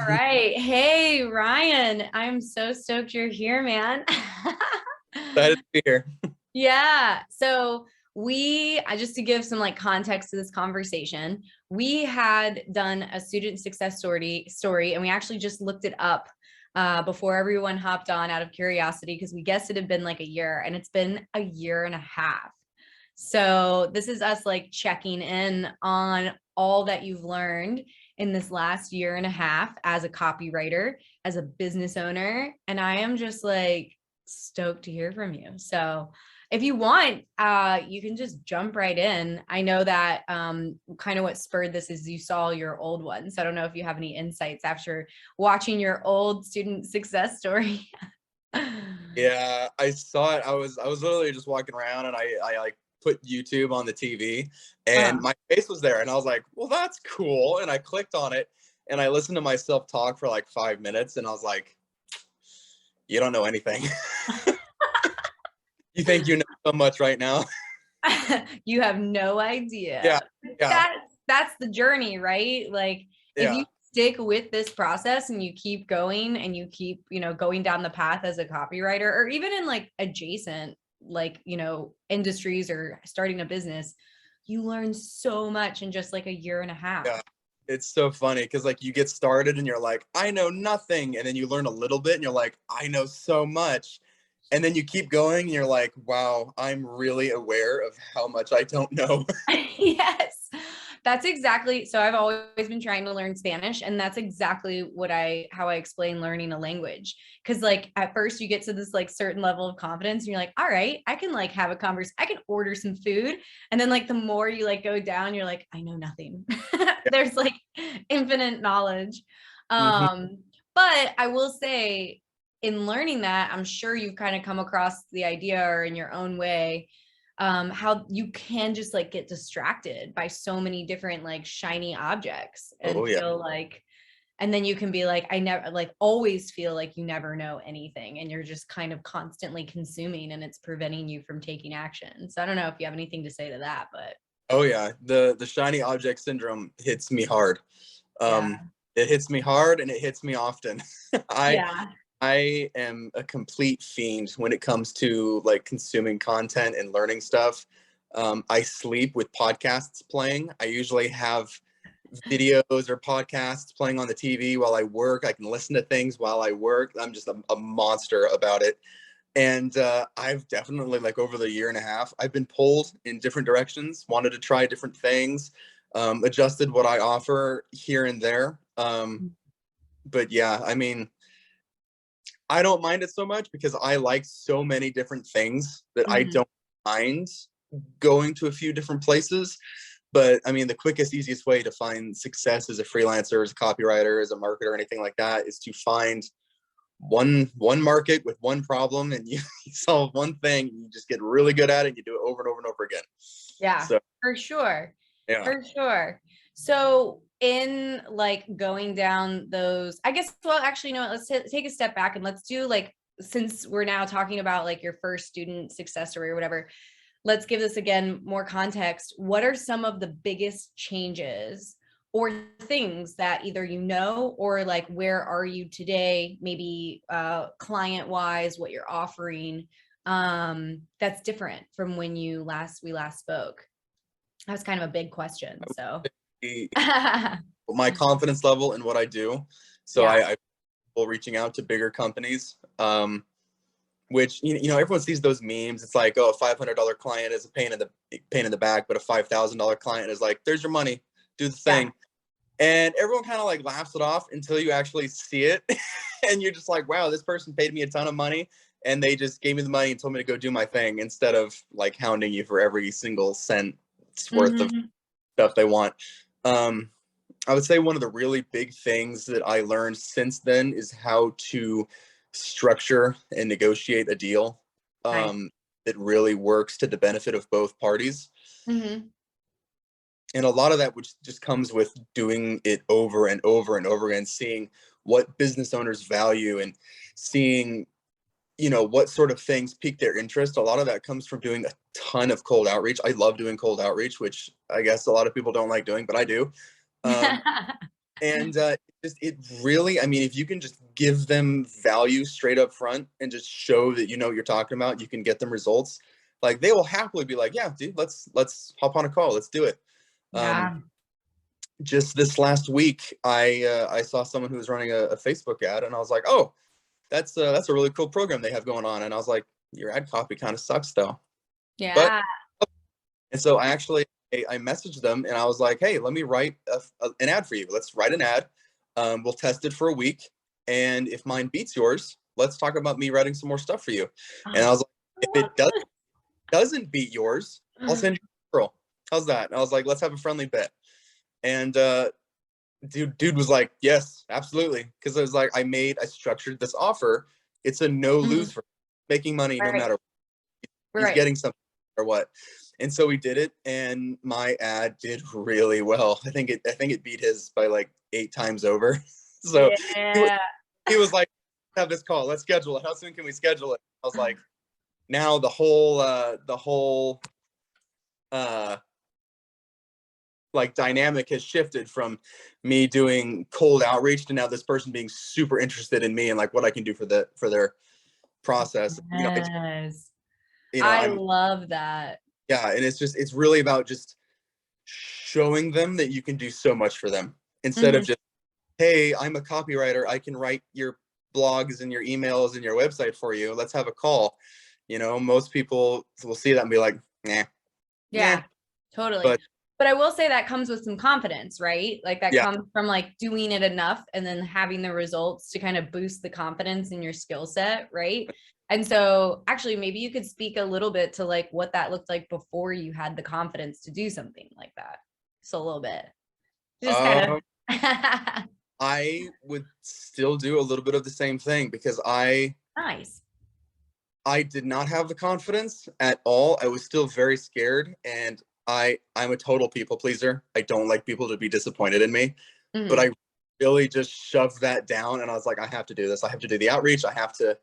right. Hey, Ryan, I'm so stoked you're here, man. Excited to be here. Yeah. So just to give some like context to this conversation, we had done a student success story, and we actually just looked it up before everyone hopped on out of curiosity because we guessed it had been like a year, and it's been a year and a half. So this is us like checking in on all that you've learned in this last year and a half as a copywriter, as a business owner. And I am just like stoked to hear from you. So if you want, you can just jump right in. I know that kind of what spurred this is you saw your old one. So I don't know if you have any insights after watching your old student success story. Yeah, I saw it. I was literally just walking around and I like put YouTube on the TV and Uh-huh. my face was there and I was like, well, that's cool. And I clicked on it and I listened to myself talk for like 5 minutes and I was like, you don't know anything. You think you know so much right now. You have no Yeah, idea. yeah, That's the journey, right? Like if you yeah, stick with this process and you keep going and you keep, going down the path as a copywriter or even in like adjacent like, industries or starting a business, you learn so much in just like a year and a half. yeah. It's so funny because like you get started and you're like, I know nothing. And then you learn a little bit and you're like, I know so much. And then you keep going and you're like, wow, I'm really aware of how much I don't know. Yes. That's exactly. So I've always been trying to learn Spanish, and that's exactly how I explain learning a language. Cause like at first you get to this like certain level of confidence and you're like, all right, I can like have a conversation, I can order some food. And then like the more you like go down, you're like, I know nothing. There's like infinite knowledge. Mhm. Um, but I will say in learning that, I'm sure you've kind of come across the idea or in your own way how you can just like get distracted by so many different like shiny objects and Oh yeah. feel like, and then you can be like, I never like always feel like you never know anything and you're just kind of constantly consuming and it's preventing you from taking action. So I don't know if you have anything to say to that, but Oh yeah. The shiny object syndrome hits me hard. yeah. Um, it hits me hard and it hits me often. I Yeah. I am a complete fiend when it comes to like consuming content and learning stuff. I sleep with podcasts playing. I usually have videos or podcasts playing on the TV while I work. I can listen to things while I work. I'm just a monster about it. And I've definitely, like, over the year and a half, I've been pulled in different directions, wanted to try different things, adjusted what I offer here and there. But yeah, I mean, I don't mind it so much because I like so many different things that I Mhm. don't mind going to a few different places. But I mean, the quickest, easiest way to find success as a freelancer, as a copywriter, as a marketer, anything like that, is to find one market with one problem, and you, you solve one thing, and you just get really good at it. And you do it over and over and over again. Yeah, So for sure. yeah, For sure. So in like going down those, I guess, well, actually, no, let's take a step back and let's do like, since we're now talking about like your first student success story or whatever, let's give this again more context. What are some of the biggest changes or things that either or like where are you today, maybe client wise, what you're offering that's different from when we last spoke? That was kind of a big question. So the, yeah. my confidence level in what I do. So I reaching out to bigger companies. Which everyone sees those memes. It's like, oh, a $500 client is a pain in the back, but a $5,000 client is like, there's your money, do the Yeah. thing. And everyone kind of like laughs it off until you actually see it, and you're just like, wow, this person paid me a ton of money, and they just gave me the money and told me to go do my thing instead of like hounding you for every single cent's worth of Hmm. stuff they want. Um, I would say one of the really big things that I learned since then is how to structure and negotiate a deal Nice. that really works to the benefit of both parties. Hmm. And a lot of that which just comes with doing it over and over and over again, seeing what business owners value and seeing what sort of things pique their interest. A lot of that comes from doing a ton of cold outreach. I love doing cold outreach, which I guess a lot of people don't like doing, but I do. um, And it really, I mean, if you can just give them value straight up front and just show that you know what you're talking about, you can get them results. Like they will happily be like, yeah, dude, let's hop on a call, let's do it. Yeah. Just this last week, I saw someone who was running a Facebook ad, and I was like, oh, that's a really cool program they have going on. And I was like, your ad copy kind of sucks though. But Yeah. and so I messaged them and I was like, hey, let me write an ad for you. Let's write an ad. We'll test it for a week. And if mine beats yours, let's talk about me writing some more stuff for you. And I was like, if it doesn't beat yours, I'll send you a referral. How's that? And I was like, let's have a friendly bet. And dude was like, yes, absolutely. Because I was like, I structured this offer. It's a no lose for making money no matter what. He's getting something or what. And so we did it, and my ad did really well. I think it beat his by like 8 times over. So he was like, have this call, let's schedule it. How soon can we schedule it? I was like, now the whole like dynamic has shifted from me doing cold outreach to now this person being super interested in me and like what I can do for their process. Yes. I love that. Yeah, and it's really about just showing them that you can do so much for them instead of just, hey, I'm a copywriter, I can write your blogs and your emails and your website for you, let's have a call. Most people will see that and be like, nah. Yeah, totally. But I will say that comes with some confidence, right? Like that comes from like doing it enough and then having the results to kind of boost the confidence in your skill set, right? And so actually maybe you could speak a little bit to like what that looked like before you had the confidence to do something like that. So a little bit. Just kind of I would still do a little bit of the same thing because nice. I did not have the confidence at all. I was still very scared, and I'm a total people pleaser. I don't like people to be disappointed in me, but I really just shoved that down, and I was like, I have to do this. I have to do the outreach. I have to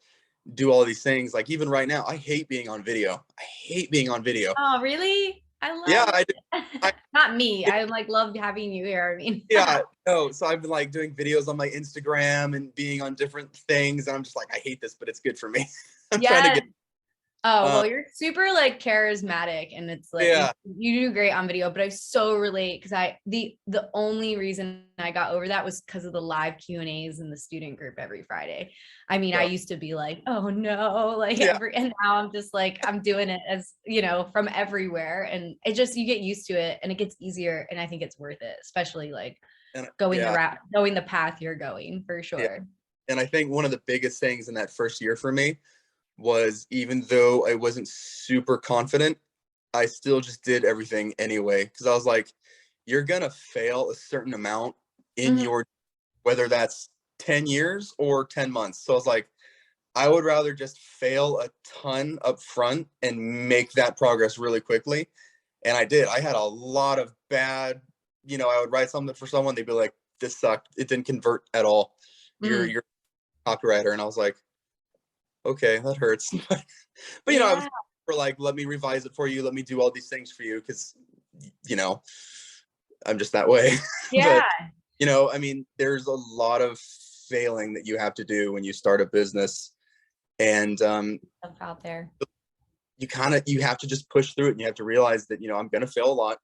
do all these things. Like even right now, I hate being on video. I hate being on video. Oh, really? I love I not me. I like love having you here. I mean, no. So I've been like doing videos on my Instagram and being on different things, and I'm just like, I hate this, but it's good for me. I'm trying to get. Oh, well, you're super like charismatic and it's like you do great on video, but I so relate because the only reason I got over that was because of the live Q&As in the student group every Friday. I mean, I used to be like, oh no, like and now I'm just like, I'm doing it as, from everywhere, and it just, you get used to it and it gets easier, and I think it's worth it, especially like going the path you're going, for sure. And I think one of the biggest things in that first year for me was, even though I wasn't super confident, I still just did everything anyway. Because I was like, you're going to fail a certain amount in your, whether that's 10 years or 10 months. So I was like, I would rather just fail a ton up front and make that progress really quickly. And I did. I had a lot of bad, I would write something for someone. They'd be like, this sucked. It didn't convert at all. You're a copywriter. And I was like, okay, that hurts. But I was for like, let me revise it for you. Let me do all these things for you. Cause I'm just that way. Yeah. But, I mean, there's a lot of failing that you have to do when you start a business, and stuff out there. You have to just push through it, and you have to realize that, I'm going to fail a lot.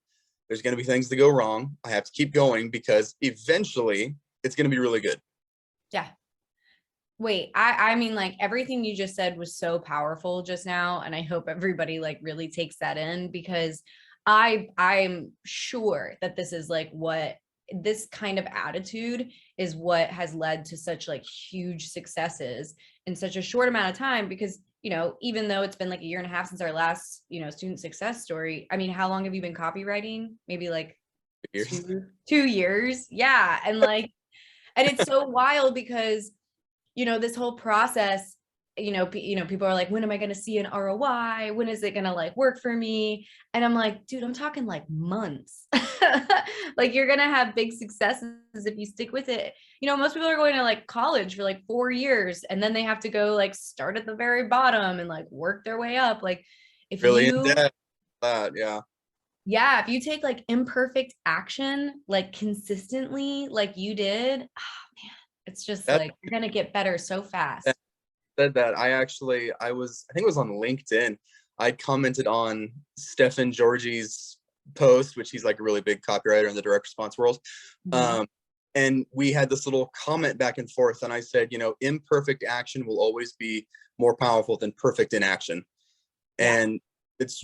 There's going to be things that go wrong. I have to keep going because eventually it's going to be really good. Yeah. Wait, I mean, like everything you just said was so powerful just now. And I hope everybody like really takes that in, because I'm sure that this is like what this kind of attitude is what has led to such like huge successes in such a short amount of time. Because, even though it's been like a year and a half since our last, student success story, I mean, how long have you been copywriting? Maybe like 2 years. Yeah. And like, and it's so wild because this whole process, people are like, when am I going to see an ROI? When is it going to like work for me? And I'm like, dude, I'm talking like months. Like you're going to have big successes if you stick with it. Most people are going to like college for like 4 years, and then they have to go like start at the very bottom and like work their way up. Like if really you, in debt, yeah. Yeah, if you take like imperfect action, like consistently, like you did, oh man, it's just That, like you're gonna get better so that fast. said that, I think it was on LinkedIn. I commented on Stefan Georgi's post, which he's like a really big copywriter in the direct response world. Mhm. Um, and we had this little comment back and forth. And I said, imperfect action will always be more powerful than perfect inaction. Yeah. And it's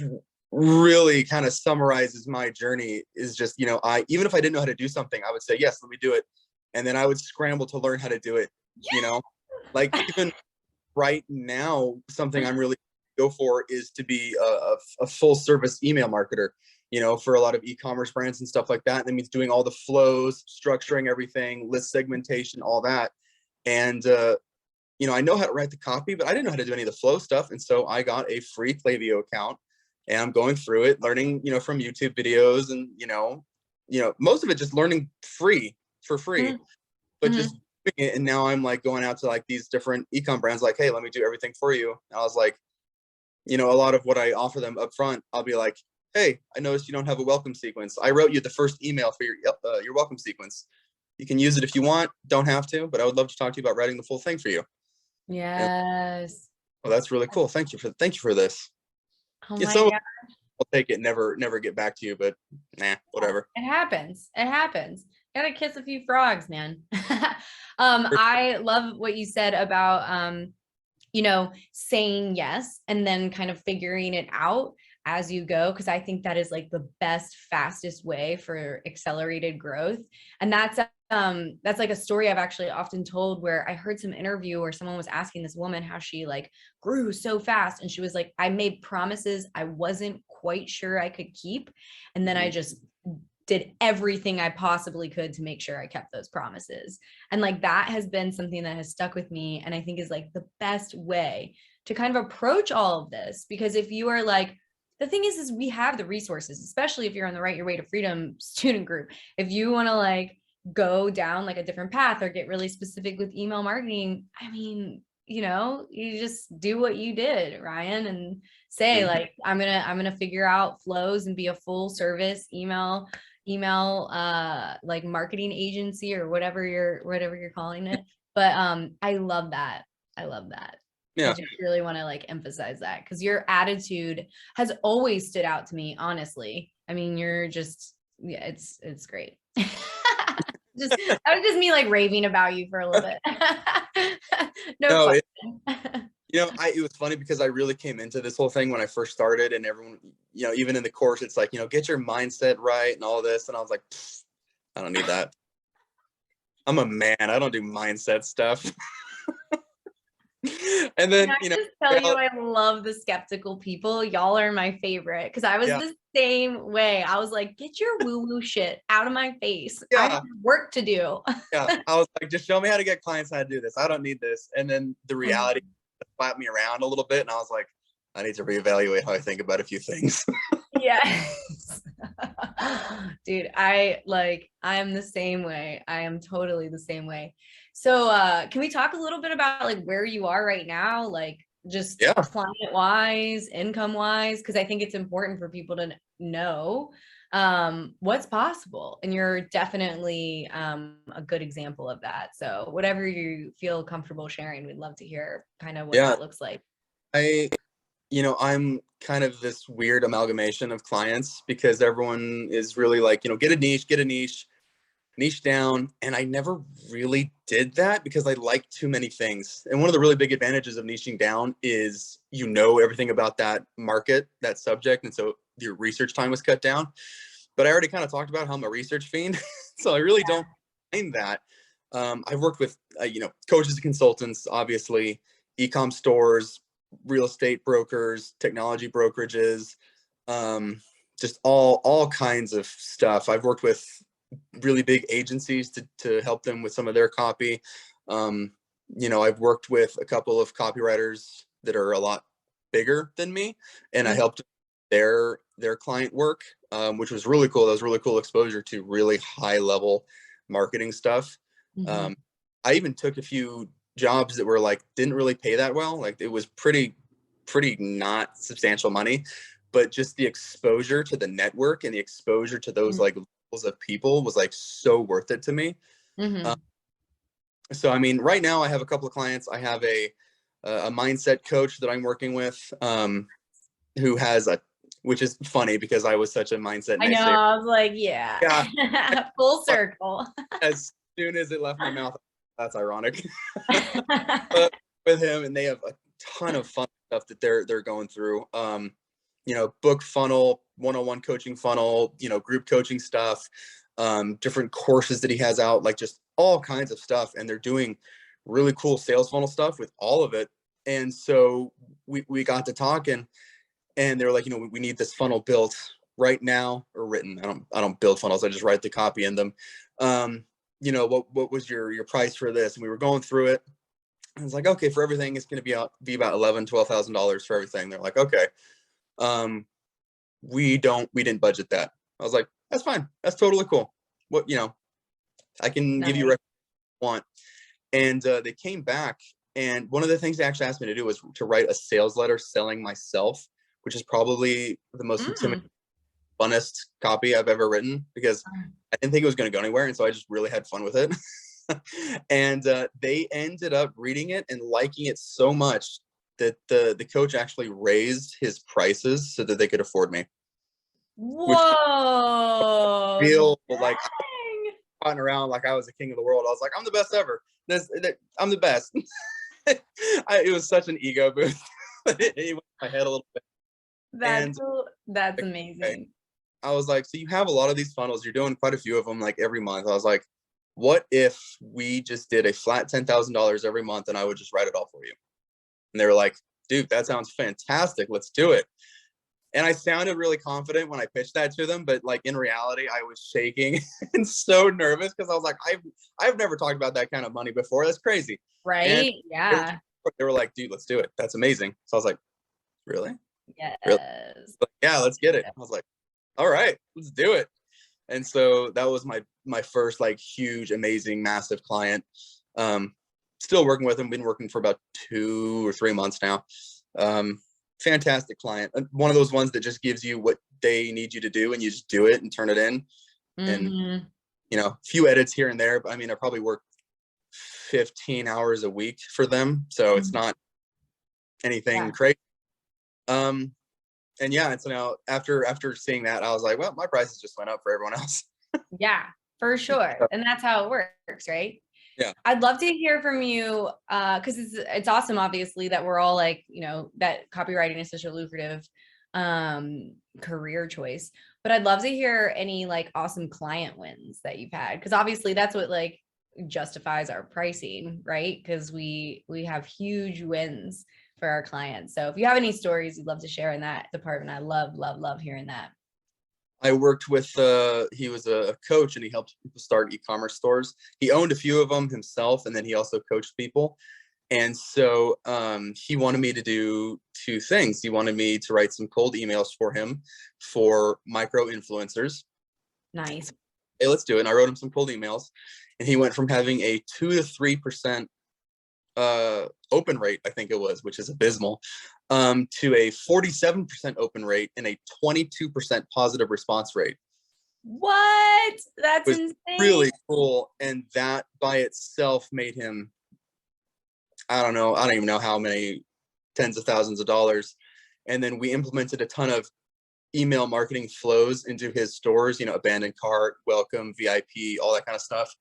really kind of summarizes my journey is just, even if I didn't know how to do something, I would say, yes, let me do it. And then I would scramble to learn how to do it, you know, like even right now, something I'm really go for is to be a full service email marketer, for a lot of e-commerce brands and stuff like that. That means doing all the flows, structuring everything, list segmentation, all that. And, I know how to write the copy, but I didn't know how to do any of the flow stuff. And so I got a free Klaviyo account and I'm going through it, learning, from YouTube videos and, most of it just learning for free, but Mm-hmm. just doing it. And now I'm like going out to like these different e-com brands, like, hey, let me do everything for you. And I was like, a lot of what I offer them up front, I'll be like, hey, I noticed you don't have a welcome sequence. I wrote you the first email for your welcome sequence. You can use it if you want, don't have to, but I would love to talk to you about writing the full thing for you. And Yes. well, that's really cool. Thank you for this. Oh Yeah, my so God. I'll take it, never get back to you, but nah, whatever. It happens. It happens. Gotta kiss a few frogs, man. I love what you said about saying yes and then kind of figuring it out as you go. Cause I think that is like the best, fastest way for accelerated growth. And that's like a story I've actually often told where I heard some interview where someone was asking this woman how she like grew so fast. And she was like, I made promises I wasn't quite sure I could keep. And then I just did everything I possibly could to make sure I kept those promises. And like that has been something that has stuck with me and I think is like the best way to kind of approach all of this. Because if you are like, the thing is we have the resources, especially if you're on the Write Your Way to Freedom student group. If you want to like go down like a different path or get really specific with email marketing, I mean, you just do what you did, Ryan, and say like, I'm gonna figure out flows and be a full service email like marketing agency or whatever you're calling it. But I love that. I love that. I Yeah. just really want to like emphasize that because your attitude has always stood out to me, honestly. I mean, you're just, yeah, it's great. Just that was just me like raving about you for a little bit. No No, question. it was funny because I really came into this whole thing when I first started, and everyone, even in the course, it's like, get your mindset right and all this, and I was like, I don't need that. I'm a man. I don't do mindset stuff. And Can then, I just tell you, I love the skeptical people. Y'all are my favorite because I was yeah, the same way. I was like, get your woo-woo shit out of my face. I yeah, have work to do. yeah. I was like, just show me how to get clients how to do this. I don't need this. And then the reality slapped me around a little bit, and I was like, I need to reevaluate how I think about a few things. Yes. Dude, I'm the same way. I am totally the same way. So can we talk a little bit about like where you are right now? Like just Yeah. client wise, income wise, because I think it's important for people to know what's possible. And you're definitely a good example of that. So whatever you feel comfortable sharing, we'd love to hear kind of what Yeah. that looks like. I'm kind of this weird amalgamation of clients because everyone is really like, get a niche down. And I never really did that because I like too many things. And one of the really big advantages of niching down is, everything about that market, that subject. And so your research time was cut down. But I already kind of talked about how I'm a research fiend. So I really don't mind that. I've worked with, coaches and consultants, obviously, e-com stores, real estate brokers, technology brokerages, just all kinds of stuff. I've worked with really big agencies to help them with some of their copy. I've worked with a couple of copywriters that are a lot bigger than me, and I helped their client work, which was really cool. That was really cool exposure to really high level marketing stuff. Mhm. I even took a few jobs that were like didn't really pay that well. Like it was pretty not substantial money, but just the exposure to the network and the exposure to those like levels of people was like so worth it to me. Mm-hmm. So, I mean, right now I have a couple of clients. I have a mindset coach that I'm working with, who has which is funny because I was such a mindset I know. naysayer. I was like, yeah, Yeah. full circle. As soon as it left my mouth, that's ironic. But with him, and they have a ton of fun stuff that they're going through. You know, book funnel, one-on-one coaching funnel, you know, group coaching stuff, different courses that he has out, like just all kinds of stuff. And they're doing really cool sales funnel stuff with all of it. And so we got to talking, and they were like, you know, we need this funnel built right now, or written. I don't build funnels. I just write the copy in them. You know, what was your price for this? And we were going through it. I was like, okay, for everything, it's going to be about $12,000 for everything. They're like, okay, we didn't budget that. I was like, that's fine. That's totally cool. What, you know, I can give you what you want. And they came back, and one of the things they actually asked me to do was to write a sales letter selling myself, which is probably the most intimidating, funnest copy I've ever written, because I didn't think it was going to go anywhere. And so I just really had fun with it. And they ended up reading it and liking it so much that the coach actually raised his prices so that they could afford me. Whoa. Feel like I'm around like I was the king of the world. I was like, I'm the best ever. I'm the best. It was such an ego boost. It went in my head a little bit. That's amazing. I was like, so you have a lot of these funnels. You're doing quite a few of them like every month. I was like, what if we just did a flat $10,000 every month and I would just write it all for you? And they were like, dude, that sounds fantastic. Let's do it. And I sounded really confident when I pitched that to them, but like in reality, I was shaking and so nervous because I was like, I've never talked about that kind of money before. That's crazy. Right? And Yeah. they were like, dude, let's do it. That's amazing. So I was like, really? Yes. Really? Like, yeah, let's get it. I was like, all right, let's do it. And so that was my first like huge, amazing, massive client. Still working with him. Been working for about 2 or 3 months now. Fantastic client. One of those ones that just gives you what they need you to do and you just do it and turn it in. And, you know, a few edits here and there, but I mean, I probably work 15 hours a week for them. So it's not anything crazy. And yeah, and so now after seeing that, I was like, well, my prices just went up for everyone else. Yeah, for sure. And that's how it works, right? Yeah. I'd love to hear from you, because it's awesome, obviously, that we're all like, you know, that copywriting is such a lucrative career choice. But I'd love to hear any like awesome client wins that you've had, because obviously that's what like justifies our pricing, right? Because we have huge wins for our clients. So if you have any stories you'd love to share in that department, I love hearing that. I worked with, he was a coach and he helped people start e-commerce stores. He owned a few of them himself, and then he also coached people. And so he wanted me to do 2 things. He wanted me to write some cold emails for him for micro influencers. Nice. Hey, let's do it. And I wrote him some cold emails, and he went from having a 2 to 3% open rate, I think it was, which is abysmal, to a 47% open rate and a 22% positive response rate. What? That's insane. Really cool. And that by itself made him, I don't even know how many tens of thousands of dollars. And then we implemented a ton of email marketing flows into his stores, you know, abandoned cart, welcome, VIP, all that kind of stuff.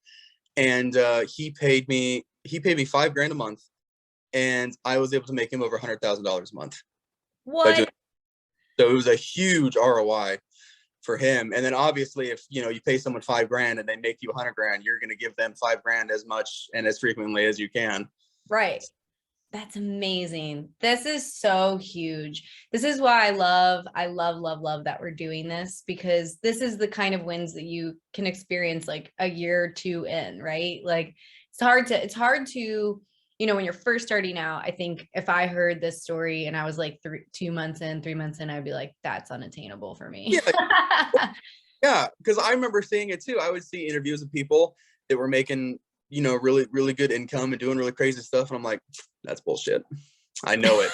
And he paid me $5,000 a month, and I was able to make him over $100,000 a month. What? So it was a huge ROI for him. And then obviously, if you know you pay someone $5,000 and they make you $100,000, you're going to give them $5,000 as much and as frequently as you can. Right. That's amazing. This is so huge. This is why I love that we're doing this, because this is the kind of wins that you can experience like a year or 2 in, right? Like it's hard to, you know, when you're first starting out. I think if I heard this story and I was like 2 months in, 3 months in, I'd be like, that's unattainable for me. Yeah. Because I remember seeing it too. I would see interviews of people that were making, you know, really, really good income and doing really crazy stuff. And I'm like, that's bullshit. I know it.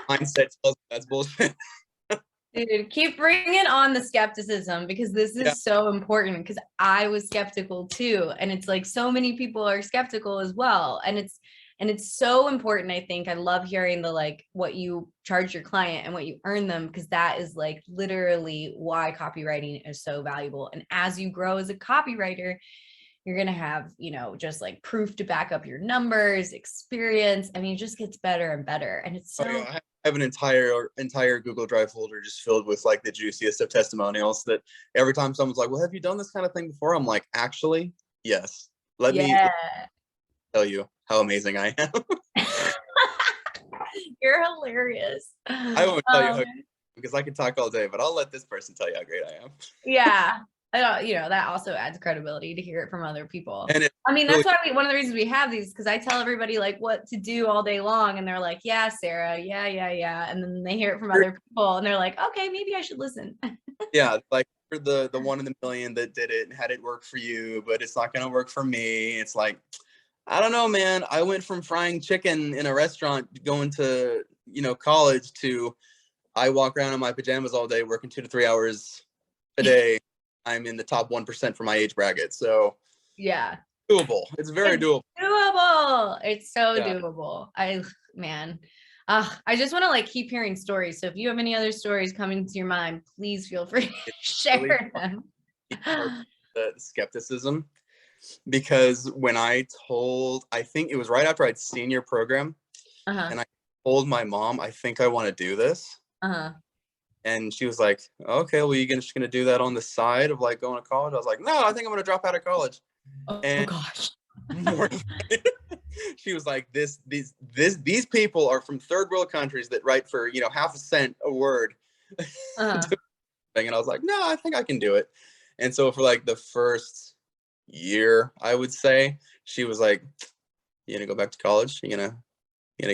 My mindset tells me that's bullshit. Dude, keep bringing on the skepticism because this Yeah. is so important because I was skeptical too. And it's like so many people are skeptical as well. And it's so important. I think I love hearing the like what you charge your client and what you earn them, because that is like literally why copywriting is so valuable. And as you grow as a copywriter, you're going to have, you know, just like proof to back up your numbers, experience. I mean, it just gets better and better. And it's Oh, so yeah. I have an entire Google Drive folder just filled with like the juiciest of testimonials that every time someone's like, well, have you done this kind of thing before? I'm like, actually, yes. Let me yeah. tell you how amazing I am. You're hilarious. I won't tell you how, because I can talk all day, but I'll let this person tell you how great I am. Yeah. You know, that also adds credibility to hear it from other people. And it's I mean, really, that's why one of the reasons we have these, because I tell everybody like what to do all day long. And they're like, yeah, Sarah. Yeah, yeah, yeah. And then they hear it from other people and they're like, okay, maybe I should listen. yeah, like for the one in the million that did it and had it work for you, but it's not going to work for me. It's like, I don't know, man. I went from frying chicken in a restaurant going to, you know, college to I walk around in my pajamas all day, working 2 to 3 hours a day. I'm in the top 1% for my age bracket. So Yeah. doable. It's very It's doable. doable. It's so Yeah. doable. Man, I just want to like keep hearing stories. So if you have any other stories coming to your mind, please feel free to It's really share them. hard, the skepticism, because when I think it was right after I'd seen your program, Uh-huh. and I told my mom, I think I want to do this. Uh-huh. And she was like, okay, well, just gonna do that on the side of like going to college? I was like, no, I think I'm gonna drop out of college. Oh And gosh. more, she was like, these people are from third world countries that write for, you know, half a cent a word. Uh-huh. And I was like, no, I think I can do it. And so for like the first year, I would say, she was like, you gonna go back to college? You gonna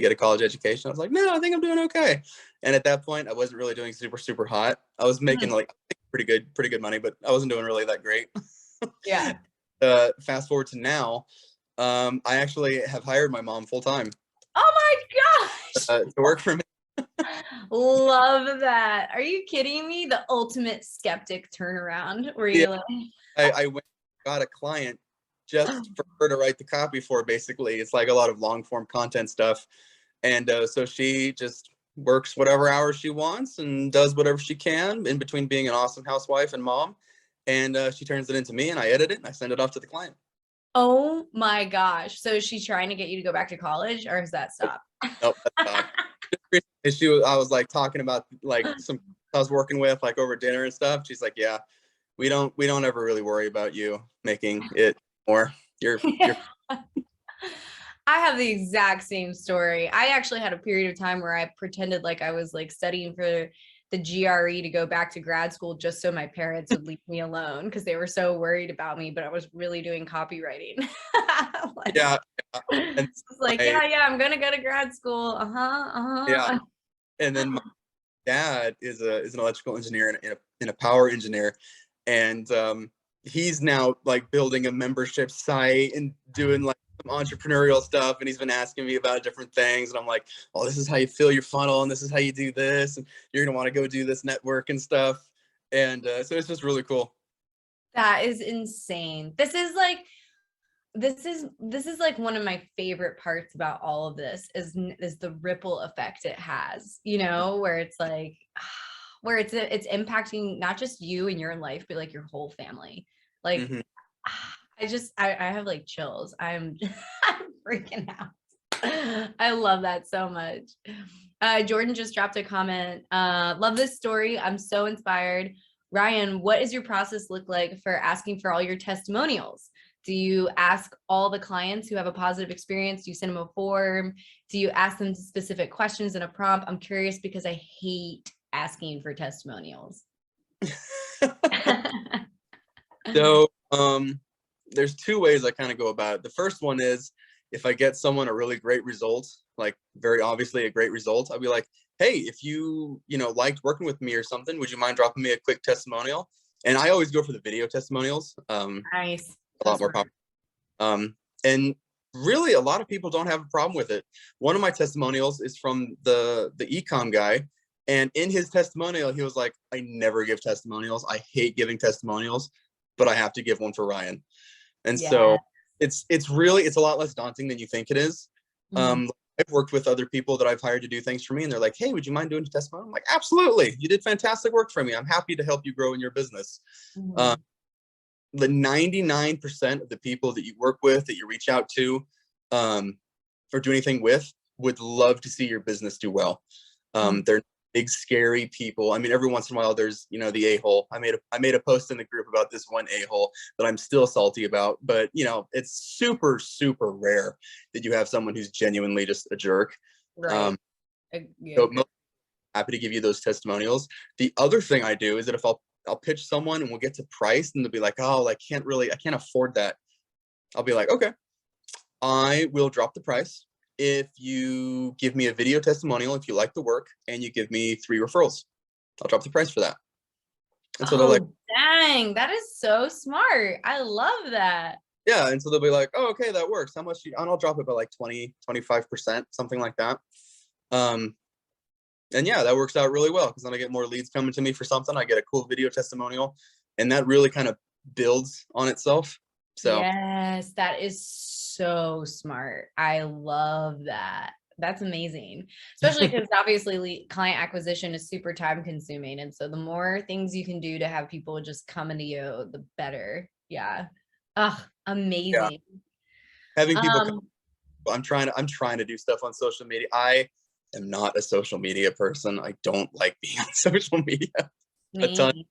get a college education? I was like, no, I think I'm doing okay. And at that point, I wasn't really doing super hot. I was making Mhm. like pretty good money, but I wasn't doing really that great. Yeah. Fast forward to now, I actually have hired my mom full time Oh my gosh. to work for me. Love that. Are you kidding me? The ultimate skeptic turnaround where Yeah, you like, I went and got a client just for her to write the copy for. Basically, it's like a lot of long form content stuff, and so she just works whatever hours she wants and does whatever she can in between being an awesome housewife and mom. And she turns it into me, and I edit it and I send it off to the client. oh my gosh. So is she trying to get you to go back to college, or has that stopped? Nope, that's stopped. I was like talking about like some I was working with like over dinner and stuff. She's like, yeah, we don't ever really worry about you making it more. You're I have the exact same story. I actually had a period of time where I pretended like I was like studying for the GRE to go back to grad school just so my parents would leave me alone because they were so worried about me, but I was really doing copywriting. Like, yeah, yeah. And it's like, my yeah, I'm gonna go to grad school. yeah, and then my dad is an electrical engineer and a power engineer, and he's now like building a membership site and doing like some entrepreneurial stuff, and he's been asking me about different things, and I'm like, oh, this is how you fill your funnel, and this is how you do this, and you're gonna want to go do this network and stuff, and so it's just really cool. That is insane. This is like one of my favorite parts about all of this is the ripple effect it has, you know, where it's like where it's impacting not just you and your life, but like your whole family. Like Hmm. I have like chills. I'm freaking out. I love that so much. Jordan just dropped a comment. Love this story. I'm so inspired. Ryan, what does your process look like for asking for all your testimonials? Do you ask all the clients who have a positive experience? Do you send them a form? Do you ask them specific questions in a prompt? I'm curious because I hate asking for testimonials. So there's two ways I kind of go about it. The first one is if I get someone a really great result, like very obviously a great result, I'll be like, hey, if you liked working with me or something, would you mind dropping me a quick testimonial? And I always go for the video testimonials. Nice. A lot more popular. And really a lot of people don't have a problem with it. One of my testimonials is from the ecom guy, And in his testimonial, he was like, I never give testimonials. I hate giving testimonials, but I have to give one for Ryan. And Yeah. so it's a lot less daunting than you think it is. I've worked with other people that I've hired to do things for me, and they're like, hey, would you mind doing a testimonial? I'm like, absolutely. You did fantastic work for me. I'm happy to help you grow in your business. The 99% of the people that you work with, that you reach out to, or do anything with, would love to see your business do well. They're big, scary people. I mean, every once in a while, there's, the a-hole. I made a post in the group about this one a-hole that I'm still salty about, but it's super, super rare that you have someone who's genuinely just a jerk. Right. So I'm happy to give you those testimonials. The other thing I do is that if I'll pitch someone and we'll get to price, and they'll be like, oh, I can't afford that. I'll be like, okay, I will drop the price if you give me a video testimonial, if you like the work, and you give me 3 referrals. I'll drop the price for that. And so they're like, dang, that is so smart. I love that. Yeah. And so they'll be like, oh, okay, that works. How much? And I'll drop it by like 20, 25%, something like that. And yeah, that works out really well, because then I get more leads coming to me for something. I get a cool video testimonial, and that really kind of builds on itself. So yes, that is so smart. I love that. That's amazing. Especially because obviously client acquisition is super time consuming. And so the more things you can do to have people just coming to you, the better. Yeah. Oh, amazing. Yeah. Having people come, I'm trying to do stuff on social media. I am not a social media person. I don't like being on social media a ton.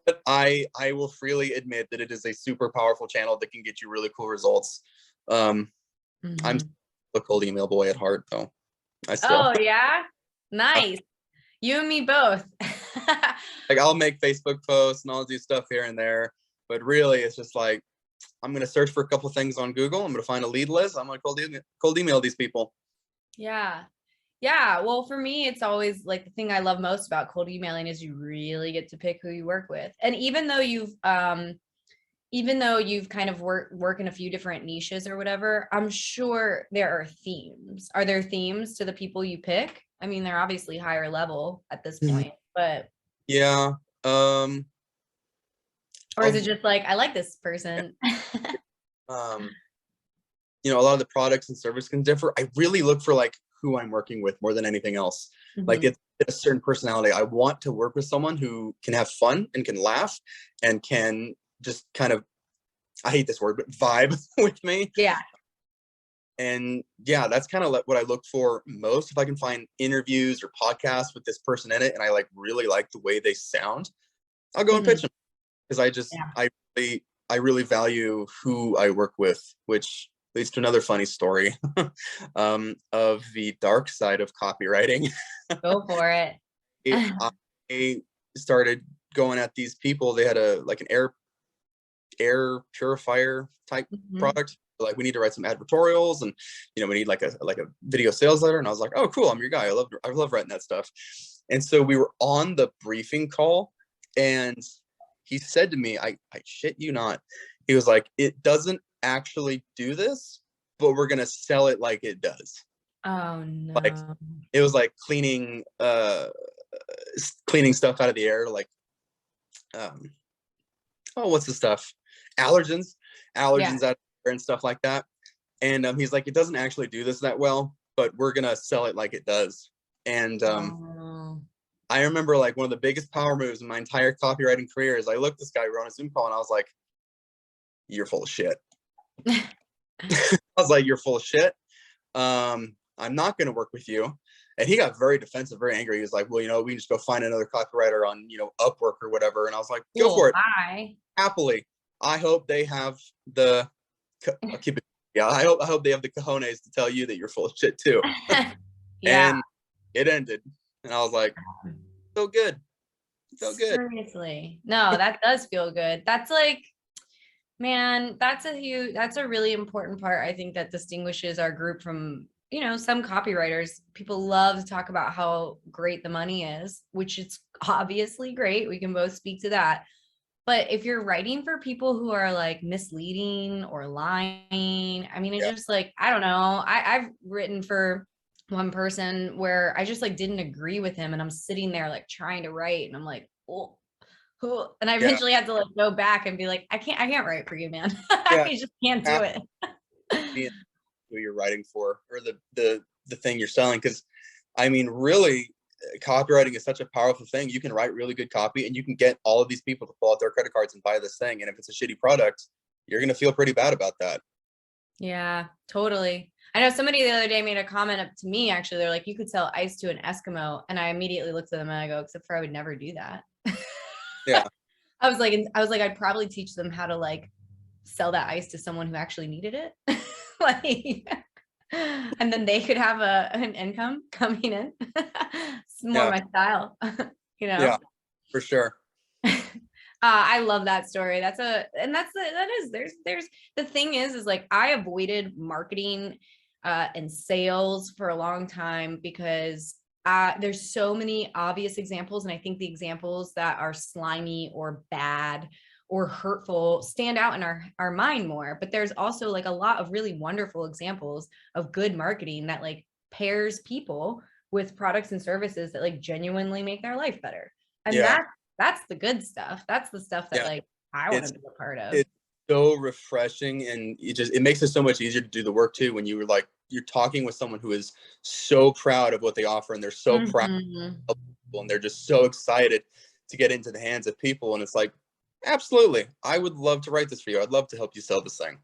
But I will freely admit that it is a super powerful channel that can get you really cool results. I'm a cold email boy at heart, though. Oh yeah, nice. You and me both. Like, I'll make Facebook posts and I'll do stuff here and there, but really it's just like, I'm going to search for a couple of things on Google. I'm going to find a lead list. I'm going to cold email these people. Yeah. Yeah. Well, for me, it's always like the thing I love most about cold emailing is you really get to pick who you work with. And even though you've kind of work in a few different niches or whatever, I'm sure there are themes. Are there themes to the people you pick? I mean, they're obviously higher level at this point, but yeah. Or is it just like, I like this person? A lot of the products and service can differ. I really look for like who I'm working with more than anything else. Like, it's a certain personality. I want to work with someone who can have fun and can laugh and can just kind of, I hate this word, but vibe with me. Yeah. And yeah, that's kind of what I look for most. If I can find interviews or podcasts with this person in it, and I like really like the way they sound, I'll go and pitch them, because I really value who I work with, which leads to another funny story of the dark side of copywriting. Go for it. I started going at these people. They had an air purifier type product. Like, we need to write some advertorials, and we need like a video sales letter. And I was like, oh, cool, I'm your guy. I love writing that stuff. And so we were on the briefing call, and he said to me, I shit you not, he was like, it doesn't actually do this, but we're gonna sell it like it does. Oh no. Like, it was like cleaning stuff out of the air, like what's the stuff? Allergens out of the air and stuff like that. And he's like, it doesn't actually do this that well, but we're gonna sell it like it does. And I remember, like, one of the biggest power moves in my entire copywriting career is I looked this guy, we were on a Zoom call, and I was like, you're full of shit. I was like, you're full of shit. I'm not going to work with you. And he got very defensive, very angry. He was like, well, we can just go find another copywriter on, Upwork or whatever. And I was like, go for it. Bye. Happily. I hope they have I hope they have the cojones to tell you that you're full of shit too. Yeah. And it ended. And I was like, so good. So good. Seriously. No, that does feel good. That's like, man, that's a really important part, I think, that distinguishes our group from, some copywriters. People love to talk about how great the money is, which is obviously great. We can both speak to that. But if you're writing for people who are like misleading or lying, I mean, it's just like, I don't know. I've written for one person where I just like didn't agree with him, and I'm sitting there like trying to write, and I'm like, oh, and I Yeah. eventually had to like go back and be like, I can't write for you, man. Yeah. I just can't do it. Being who you're writing for, or the thing you're selling. Because I mean, really, copywriting is such a powerful thing. You can write really good copy, and you can get all of these people to pull out their credit cards and buy this thing. And if it's a shitty product, you're gonna feel pretty bad about that. Yeah, totally. I know somebody the other day made a comment up to me, actually. They're like, you could sell ice to an Eskimo. And I immediately looked at them and I go, except for I would never do that. Yeah. I was like, I'd probably teach them how to like sell that ice to someone who actually needed it. Like, and then they could have an income coming in. It's more Yeah. my style, you know? Yeah, for sure. I love that story. There's the thing is like I avoided marketing and sales for a long time because there's so many obvious examples. And I think the examples that are slimy or bad or hurtful stand out in our mind more. But there's also like a lot of really wonderful examples of good marketing that like pairs people with products and services that like genuinely make their life better. And Yeah. that's the good stuff. That's the stuff that Yeah. like I want It's to be a part of. it's so refreshing, and it makes it so much easier to do the work too when you're talking with someone who is so proud of what they offer, and they're so proud Mhm. of people, and they're just so excited to get into the hands of people. And it's like, absolutely, I would love to write this for you. I'd love to help you sell this thing.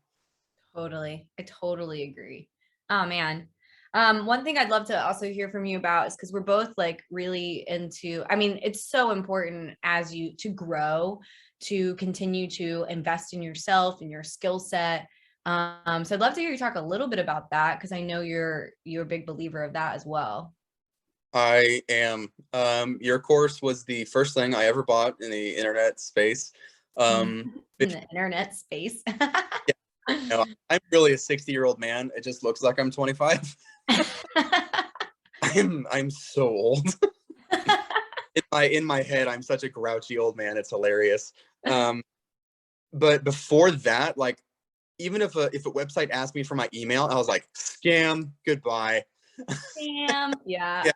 Totally. I totally agree. Oh man. One thing I'd love to also hear from you about is because we're both like really into, I mean, it's so important as you to grow, to continue to invest in yourself and your skill set. So I'd love to hear you talk a little bit about that because I know you're a big believer of that as well. I am. Your course was the first thing I ever bought in the internet space. In Which, the internet space. yeah, no, I'm really a 60-year-old man. It just looks like I'm 25. I'm so old. In my head, I'm such a grouchy old man. It's hilarious. But before that, like, even if a website asked me for my email, I was like, scam, goodbye. Damn. Yeah. Yeah.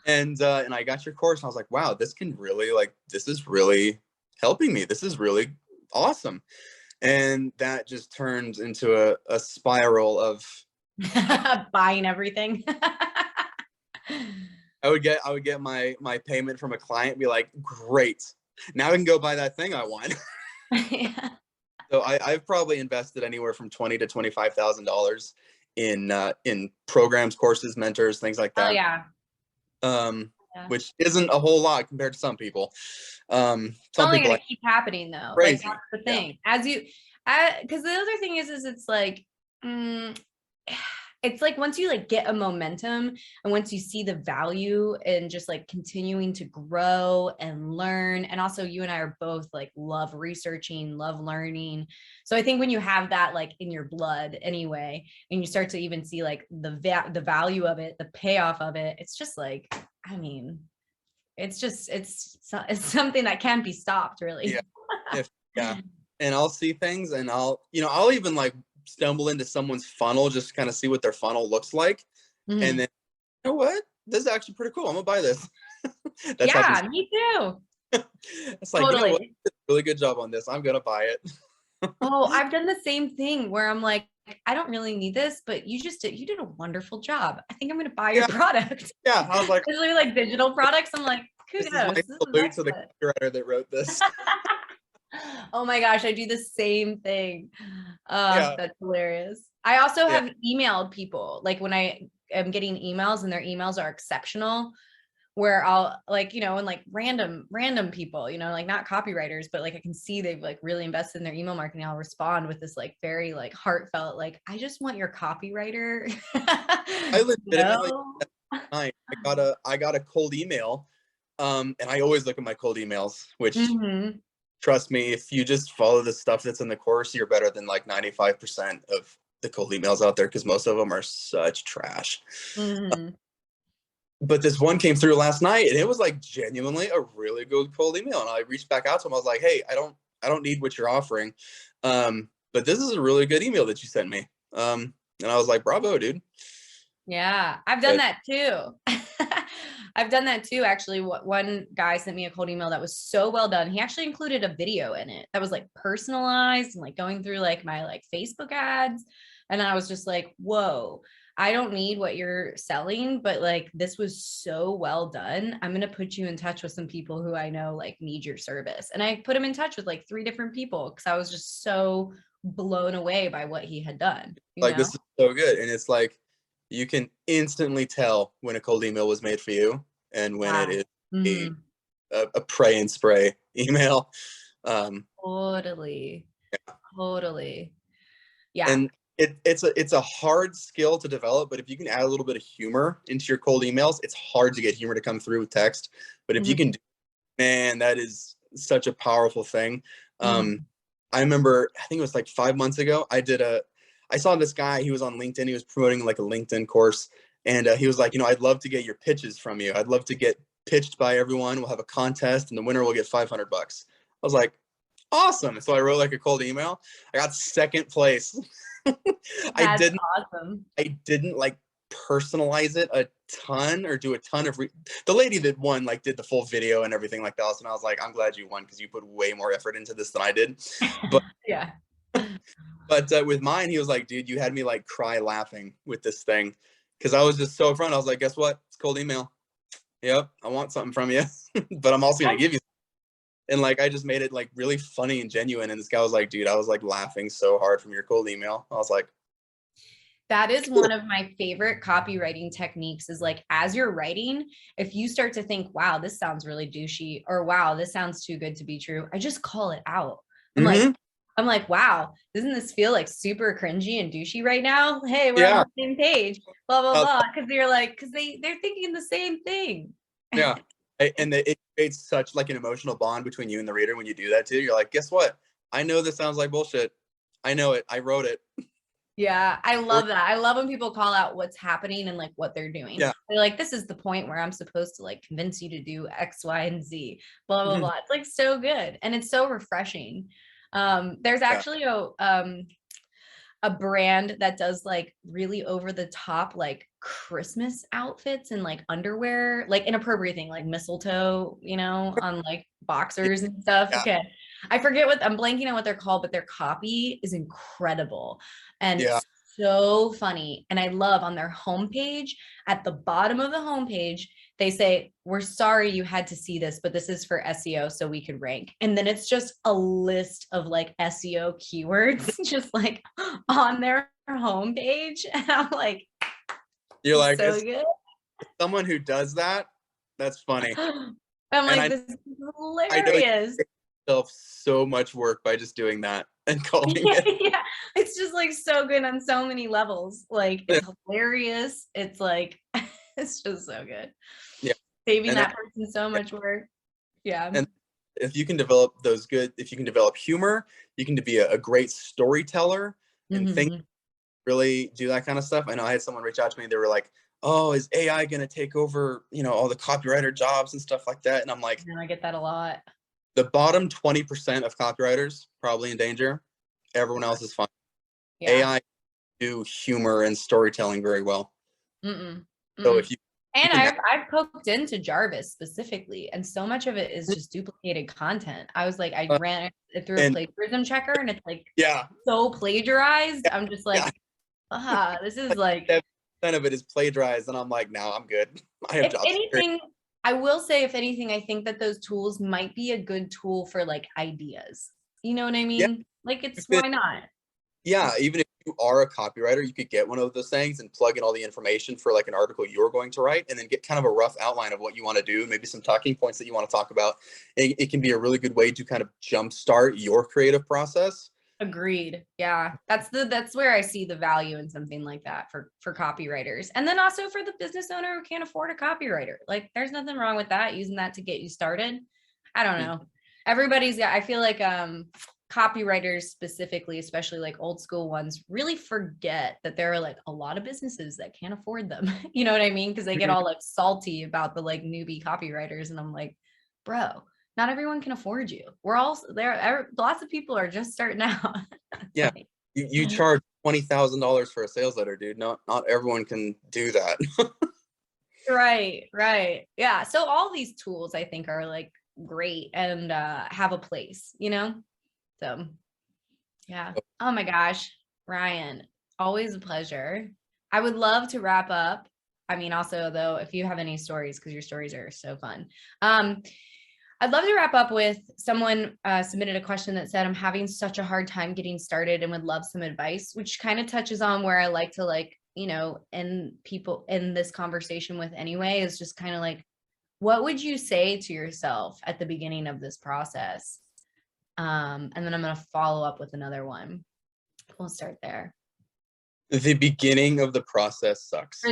And I got your course, and I was like, wow, this is really helping me. This is really awesome. And that just turns into a spiral of Buying everything. I would get my payment from a client, be like, great, now I can go buy that thing I want. Yeah. So I've probably invested anywhere from $20,000 to $25,000 in programs, courses, mentors, things like Oh that. yeah. Yeah. Which isn't a whole lot compared to some people. It's Some only people going like to keep happening though. Like crazy. that's the Yeah. thing. Because the other thing is it's like, mm, it's like once you like get a momentum and once you see the value in just like continuing to grow and learn, and also you and I are both like love researching, love learning. So I think when you have that like in your blood anyway, and you start to even see like the value of it, the payoff of it, it's just like, I mean, it's something that can't be stopped really. Yeah. Yeah. And I'll see things, and I'll even like stumble into someone's funnel, just to kind of see what their funnel looks like. And Mhm. then, you know what? This is actually pretty cool. I'm gonna buy this. That's Yeah, happened. me too. It's like, you know what? Totally. Really good job on this. I'm gonna buy it. Oh, I've done the same thing where I'm like, I don't really need this, but you did a wonderful job. I think I'm gonna buy your Yeah. product. Yeah. I was like, Especially like digital products. I'm like, this is kudos. my This is salute to the excellent. copywriter that wrote this. Oh my gosh, I do the same thing. Yeah. That's hilarious. I also Yeah. have emailed people, like when I am getting emails and their emails are exceptional, where I'll like, and like random people, like not copywriters, but like I can see they've like really invested in their email marketing. I'll respond with this like very like heartfelt, like, I just want your copywriter. I legitimately, No. I got a cold email. And I always look at my cold emails, which, Mhm. trust me, if you just follow the stuff that's in the course, you're better than like 95% of the cold emails out there, because most of them are such trash. Mhm. But this one came through last night, and it was like genuinely a really good cold email. And I reached back out to him. I was like, hey, I don't need what you're offering. But this is a really good email that you sent me. And I was like, bravo, dude. Yeah, I've done that too. I've done that too. Actually, one guy sent me a cold email that was so well done. He actually included a video in it that was like personalized and like going through like my like Facebook ads. And I was just like, whoa, I don't need what you're selling, but like this was so well done. I'm going to put you in touch with some people who I know like need your service. And I put him in touch with like 3 different people because I was just so blown away by what he had done, you Like, know? this is so good. And it's like, you can instantly tell when a cold email was made for you and when it Yeah. is Mhm. a pray and spray email. Totally. Totally. Yeah. And it's a hard skill to develop, but if you can add a little bit of humor into your cold emails, it's hard to get humor to come through with text. But if you Mhm. can, man, that is such a powerful thing. Mhm. I remember, I think it was like 5 months ago, I saw this guy, he was on LinkedIn, he was promoting like a LinkedIn course. And he was like, I'd love to get your pitches from you. I'd love to get pitched by everyone. We'll have a contest and the winner will get $500. I was like, awesome. So I wrote like a cold email. I got second place. I That's didn't, awesome. I didn't like personalize it a ton or do a ton of the lady that won like did the full video and everything like that. And I was like, I'm glad you won because you put way more effort into this than I did. But Yeah. with mine, he was like, dude, you had me like cry laughing with this thing because I was just so upfront. I was like, guess what? It's cold email. Yep, I want something from you, but I'm also gonna give you. And like I just made it like really funny and genuine. And this guy was like, dude, I was like laughing so hard from your cold email. I was like, That is one of my favorite copywriting techniques is like, as you're writing, if you start to think, wow, this sounds really douchey, or wow, this sounds too good to be true, I just call it out. I'm like, mm-hmm. I'm like, wow, doesn't this feel like super cringy and douchey right now? Hey, we're on Yeah. the same page, blah, blah, Uh, blah. Cause they're like, cause they're thinking the same thing. yeah. And it creates such like an emotional bond between you and the reader when you do that too. You're like, guess what? I know this sounds like bullshit. I know it. I wrote it. Yeah, I Or, love that. I love when people call out what's happening and like what they're doing. yeah. They're like, this is the point where I'm supposed to like convince you to do X, Y, and Z, blah, blah, Mhm. blah. It's like so good. And it's so refreshing. There's Yeah. actually a brand that does like really over the top like Christmas outfits and like underwear, like inappropriate thing, like mistletoe, on like boxers and stuff. Yeah. Okay. I forget I'm blanking on what they're called, but their copy is incredible and Yeah. so funny. And I love on their homepage, at the bottom of the homepage, they say, we're sorry you had to see this, but this is for SEO so we could rank. And then it's just a list of like SEO keywords, just like on their homepage. And I'm like, You're like, so it's good. someone who does that. That's funny. I'm And like, this is I know you hilarious. make yourself so much work by just doing that and calling Yeah, it. yeah. It's just like so good on so many levels. Like Yeah. it's hilarious. It's like, it's just so good. Yeah. Saving And that, that person so much work. Yeah. and if you can develop if you can develop humor, you can be a great storyteller and think Mhm. really do that kind of stuff. I know I had someone reach out to me. They were like, "Oh, is AI going to take over, all the copywriter jobs and stuff like that?" And I'm like, No, I get that a lot. the bottom 20% of copywriters probably in danger. Everyone else is fine. Yeah. AI do humor and storytelling very well. Mm-mm. So Mm-mm. if you And can have, I've poked into Jarvis specifically, and so much of it is just duplicated content. I was like, I ran it through a and plagiarism checker, and it's like yeah, so plagiarized. I'm just yeah, like, this is like like, 7% of it is plagiarized, and I'm like, no, I'm good. I have if job security. anything, I will say, if anything, I think that those tools might be a good tool for like ideas. You know what I Yeah, mean? Like, it's even, why not? yeah, even if you are a copywriter, you could get one of those things and plug in all the information for like an article you're going to write, and then get kind of a rough outline of what you want to do, maybe some talking points that you want to talk about. It can be a really good way to kind of jumpstart your creative process. Agreed. Yeah. That's where I see the value in something like that for copywriters. And then also for the business owner who can't afford a copywriter. Like there's nothing wrong with that, using that to get you started. I don't know. Everybody's got, I feel like copywriters specifically, especially like old school ones, really forget that there are like a lot of businesses that can't afford them. You know what I mean? Because they get all like salty about the like newbie copywriters. And I'm like, bro, not everyone can afford you. We're all there. Lots of people are just starting out. Yeah. You charge $20,000 for a sales letter, dude. Not everyone can do that. Right, right. Yeah. So all these tools I think are like great and have a place, you know? So yeah. Oh my gosh, Ryan, always a pleasure. I would love to wrap up. I mean, also though, if you have any stories, because your stories are so fun. I'd love to wrap up with someone submitted a question that said, I'm having such a hard time getting started and would love some advice, which kind of touches on where I like to end people in this conversation with anyway, is just kind of like, what would you say to yourself at the beginning of this process? And then I'm going to follow up with another one. We'll start there. The beginning of the process sucks.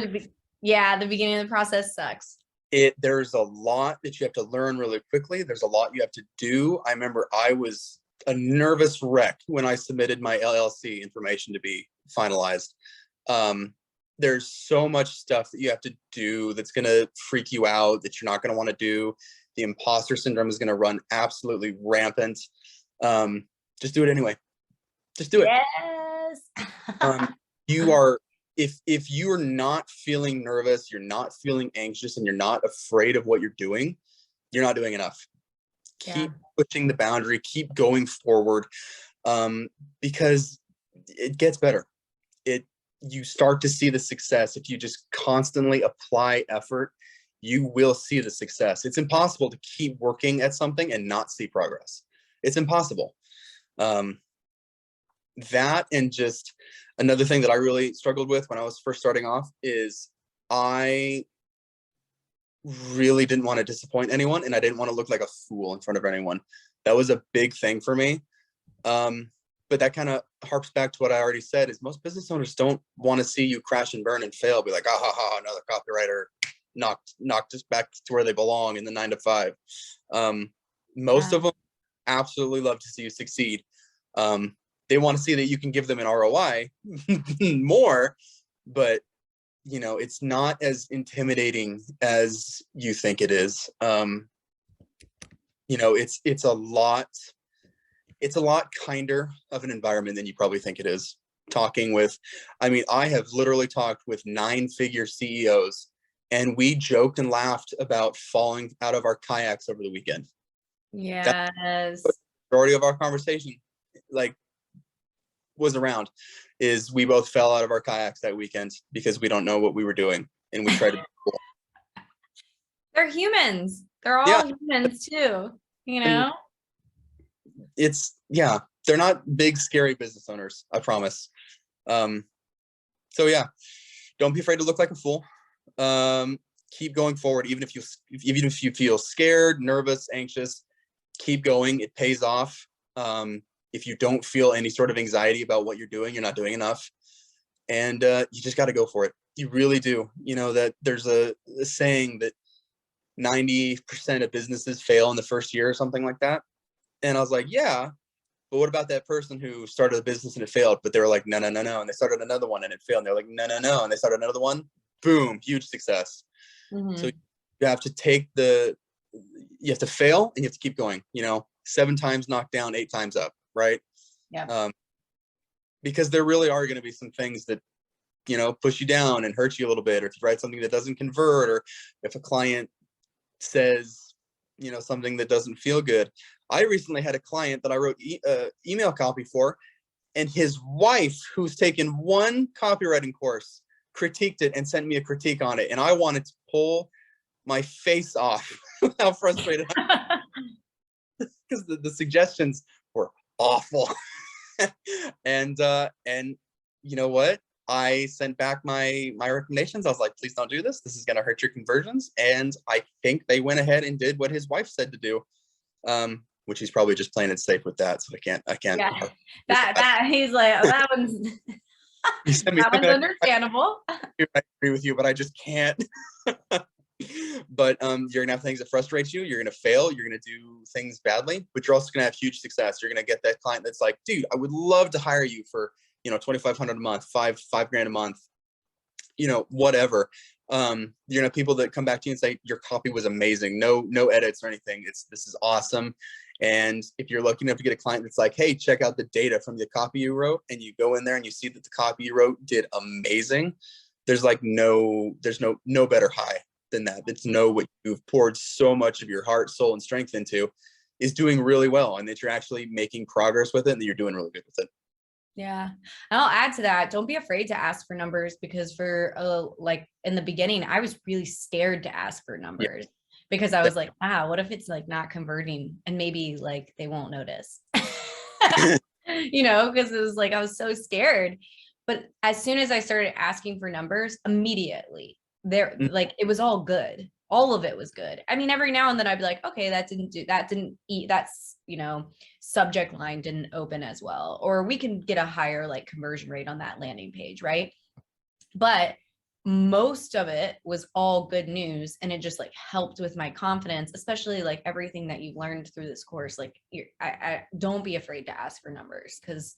Yeah, the beginning of the process sucks. There's a lot that you have to learn really quickly. There's a lot you have to do. I remember I was a nervous wreck when I submitted my LLC information to be finalized. There's so much stuff that you have to do that's going to freak you out, that you're not going to want to do. The imposter syndrome is going to run absolutely rampant. Just do it anyway. Just do it. Yes. You are, if you are not feeling nervous, you're not feeling anxious, and you're not afraid of what you're doing, you're not doing enough. Keep pushing the boundary, keep going forward, because it gets better. You start to see the success. If you just constantly apply effort, you will see the success. It's impossible to keep working at something and not see progress. It's impossible. That, and just another thing that I really struggled with when I was first starting off is I really didn't want to disappoint anyone, and I didn't want to look like a fool in front of anyone. That was a big thing for me. But that kind of harps back to what I already said, is most business owners don't want to see you crash and burn and fail. Be like, ah, ha, ha, another copywriter knocked us back to where they belong in the 9 to 5. Most of them absolutely love to see you succeed. They want to see that you can give them an ROI more, but it's not as intimidating as you think it is. It's a lot kinder of an environment than you probably think it is. I have literally talked with 9-figure CEOs, and we joked and laughed about falling out of our kayaks over the weekend. Yes. That's the majority of our conversation was around, is we both fell out of our kayaks that weekend because we don't know what we were doing, and we tried to be cool. They're humans. They're all humans too, They're not big scary business owners, I promise. So yeah, don't be afraid to look like a fool. Keep going forward, even if you feel scared, nervous, anxious. Keep going. It pays off. If you don't feel any sort of anxiety about what you're doing, you're not doing enough, and you just got to go for it. You really do. That there's a saying that 90% of businesses fail in the first year or something like that. And I was like, yeah, but what about that person who started a business and it failed, but they were like, no, and they started another one and it failed, and they're like, no, and they started another one, boom, huge success. Mm-hmm. So you have to you have to fail, and you have to keep going. 7 times knocked down, 8 times up, right? Yeah. Because there really are going to be some things that push you down and hurt you a little bit, or if you write something that doesn't convert, or if a client says something that doesn't feel good. I recently had a client that I wrote email copy for, and his wife, who's taken one copywriting course, critiqued it and sent me a critique on it, and I wanted to pull my face off how frustrated I was, because the suggestions were awful. And you know what? I sent back my recommendations. I was like, please don't do this. This is going to hurt your conversions. And I think they went ahead and did what his wife said to do, which he's probably just playing it safe with that. So I can't. Yeah, that he's like, oh, that one's that one's understandable. I agree with you, but I just can't. But you're gonna have things that frustrate you. You're gonna fail. You're gonna do things badly, but you're also gonna have huge success. You're gonna get that client that's like, dude, I would love to hire you for $2,500 a month, $5,000 a month. whatever. People that come back to you and say your copy was amazing, no edits or anything. This is awesome. And if you're lucky enough to get a client that's like, hey, check out the data from the copy you wrote, and you go in there and you see that the copy you wrote did amazing, there's no better high than that. It's know what you've poured so much of your heart, soul, and strength into is doing really well, and that you're actually making progress with it, and that you're doing really good with it. Yeah. And I'll add to that. Don't be afraid to ask for numbers, because for like in the beginning, I was really scared to ask for numbers because I was like, wow, what if it's like not converting and maybe like they won't notice, because it was like, I was so scared. But as soon as I started asking for numbers, immediately like, it was all good. All of it was good. I mean, every now and then I'd be like, okay, that's, subject line didn't open as well, or we can get a higher like conversion rate on that landing page. Right. But most of it was all good news. And it just like helped with my confidence, especially like everything that you've learned through this course. Like I don't be afraid to ask for numbers, because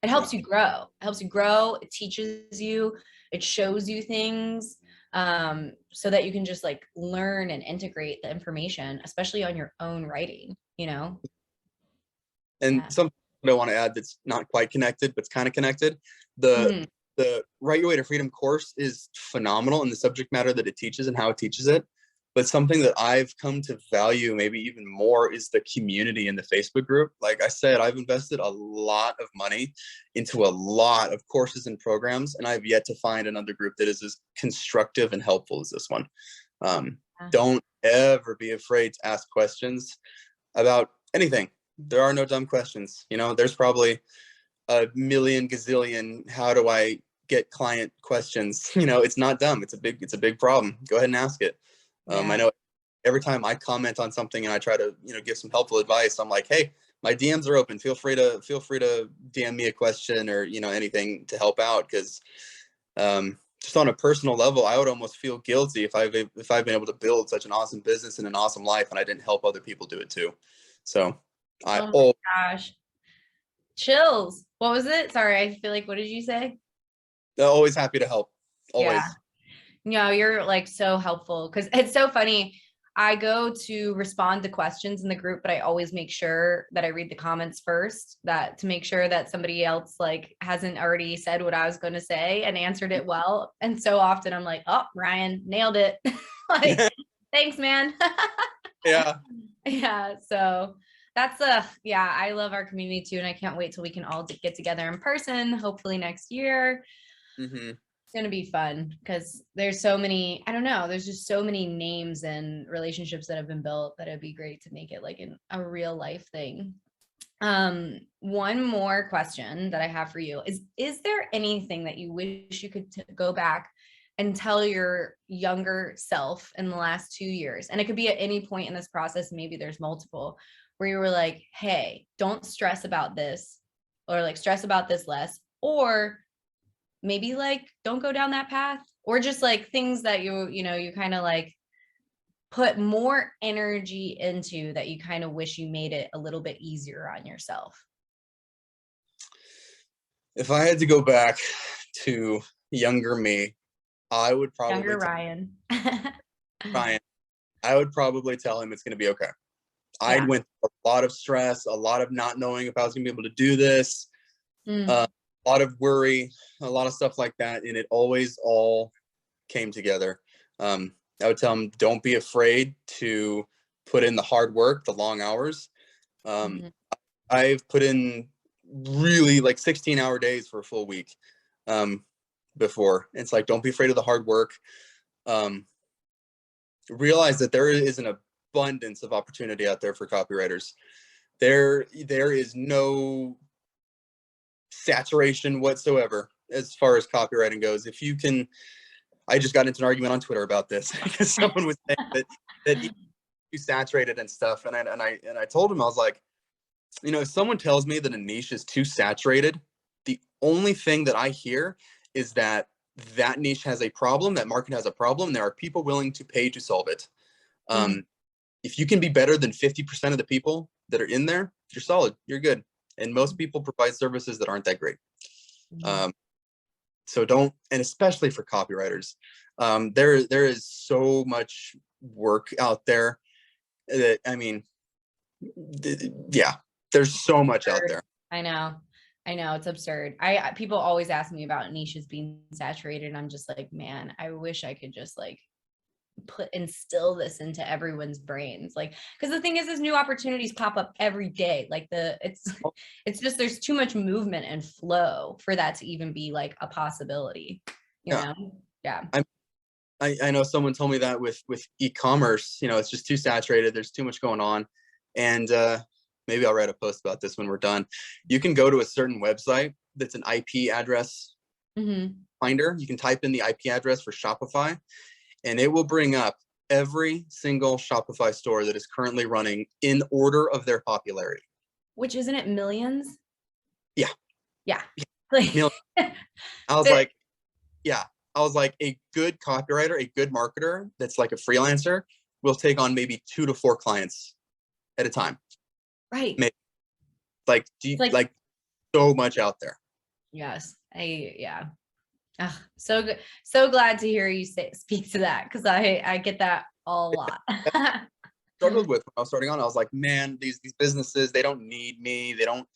it helps you grow. It helps you grow. It teaches you, it shows you things, so that you can just like learn and integrate the information, especially on your own writing, And Yeah. something I want to add that's not quite connected, but it's kind of connected. The Write Your Way to Freedom course is phenomenal in the subject matter that it teaches and how it teaches it. But something that I've come to value maybe even more is the community in the Facebook group. Like I said, I've invested a lot of money into a lot of courses and programs, and I've yet to find another group that is as constructive and helpful as this one. Don't ever be afraid to ask questions about anything. There are no dumb questions. There's probably a million gazillion how do I get client questions. It's not dumb. It's a big problem. Go ahead and ask it. I know every time I comment on something and I try to give some helpful advice, I'm like, hey, my DMs are open. Feel free to DM me a question or anything to help out, because just on a personal level, I would almost feel guilty if I've been able to build such an awesome business and an awesome life and I didn't help other people do it too. So Oh my gosh. Chills. What was it? Sorry. I feel like, what did you say? Always happy to help. Always. Yeah. You're like so helpful, because it's so funny. I go to respond to questions in the group, but I always make sure that I read the comments first, to make sure that somebody else like hasn't already said what I was going to say and answered it well. And so often I'm like, oh, Ryan nailed it. Like, thanks, man. Yeah. Yeah. So that's I love our community too. And I can't wait till we can all get together in person, hopefully next year. It's going to be fun, because there's so many, I don't know, there's just so many names and relationships that have been built that it'd be great to make it like a real life thing. One more question that I have for you is there anything that you wish you could go back and tell your younger self in the last 2 years? And it could be at any point in this process, maybe there's multiple, where you were like, hey, don't stress about this, or like stress about this less, or maybe like don't go down that path, or just like things that you kind of like put more energy into that you kind of wish you made it a little bit easier on yourself. If I had to go back to younger me, I would probably Younger Ryan. Ryan, I would probably tell him it's going to be okay. I went through a lot of stress, a lot of not knowing if I was going to be able to do this, a lot of worry, a lot of stuff like that. And it always all came together. I would tell him, don't be afraid to put in the hard work, the long hours. I've put in really like 16-hour days for a full week before. It's like, don't be afraid of the hard work. Realize that there is an abundance of opportunity out there for copywriters. There is no saturation whatsoever as far as copywriting goes. If you can, I just got into an argument on Twitter about this because someone was saying that you saturated and stuff, and I told him, I was like, if someone tells me that a niche is too saturated, the only thing that I hear is that niche has a problem, that market has a problem, there are people willing to pay to solve it. If you can be better than 50% of the people that are in there, you're solid, you're good. And most people provide services that aren't that great. So don't, and especially for copywriters, there is so much work out there that, I mean, yeah, there's so much out there. I know. It's absurd. People always ask me about niches being saturated, and I'm just like, man, I wish I could just like instill this into everyone's brains. Like, because the thing is new opportunities pop up every day. Like it's just, there's too much movement and flow for that to even be like a possibility, you know? Yeah. I know someone told me that with e-commerce, it's just too saturated. There's too much going on. And maybe I'll write a post about this when we're done. You can go to a certain website that's an IP address finder. You can type in the IP address for Shopify, and it will bring up every single Shopify store that is currently running in order of their popularity. Which, isn't it millions? Yeah. Yeah. Millions. I was like, yeah. I was like, a good copywriter, a good marketer that's like a freelancer will take on maybe 2 to 4 clients at a time. Right. Maybe. Like, like so much out there. Yes. Yeah. Oh, so good. So glad to hear you speak to that, because I get that a lot. Struggled with when I was starting on. I was like, man, these businesses, they don't need me. They don't,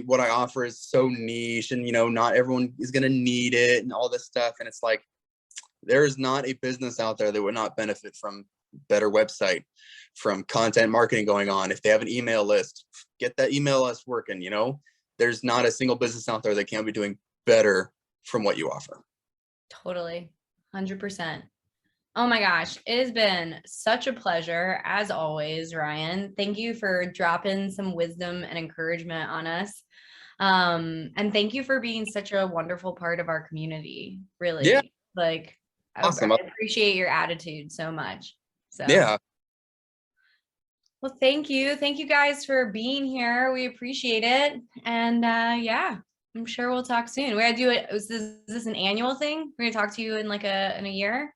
what I offer is so niche, and not everyone is gonna need it and all this stuff. And it's like, there is not a business out there that would not benefit from better website, from content marketing going on. If they have an email list, get that email list working. There's not a single business out there that can't be doing better from what you offer. Totally. 100%. Oh my gosh. It has been such a pleasure as always, Ryan. Thank you for dropping some wisdom and encouragement on us. And thank you for being such a wonderful part of our community. Really. Yeah. Like, Awesome. I appreciate your attitude so much. So yeah. Well, thank you. Thank you guys for being here. We appreciate it. And yeah, I'm sure we'll talk soon. We're gonna do it. Is this an annual thing? We're gonna talk to you in like in a year.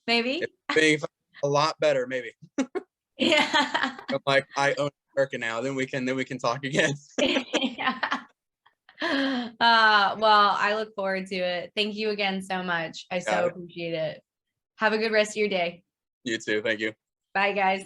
Maybe. It's a lot better, maybe. Yeah. I'm like, I own America now. Then we can talk again. Yeah. Well, I look forward to it. Thank you again so much. I so appreciate it. Have a good rest of your day. You too. Thank you. Bye, guys.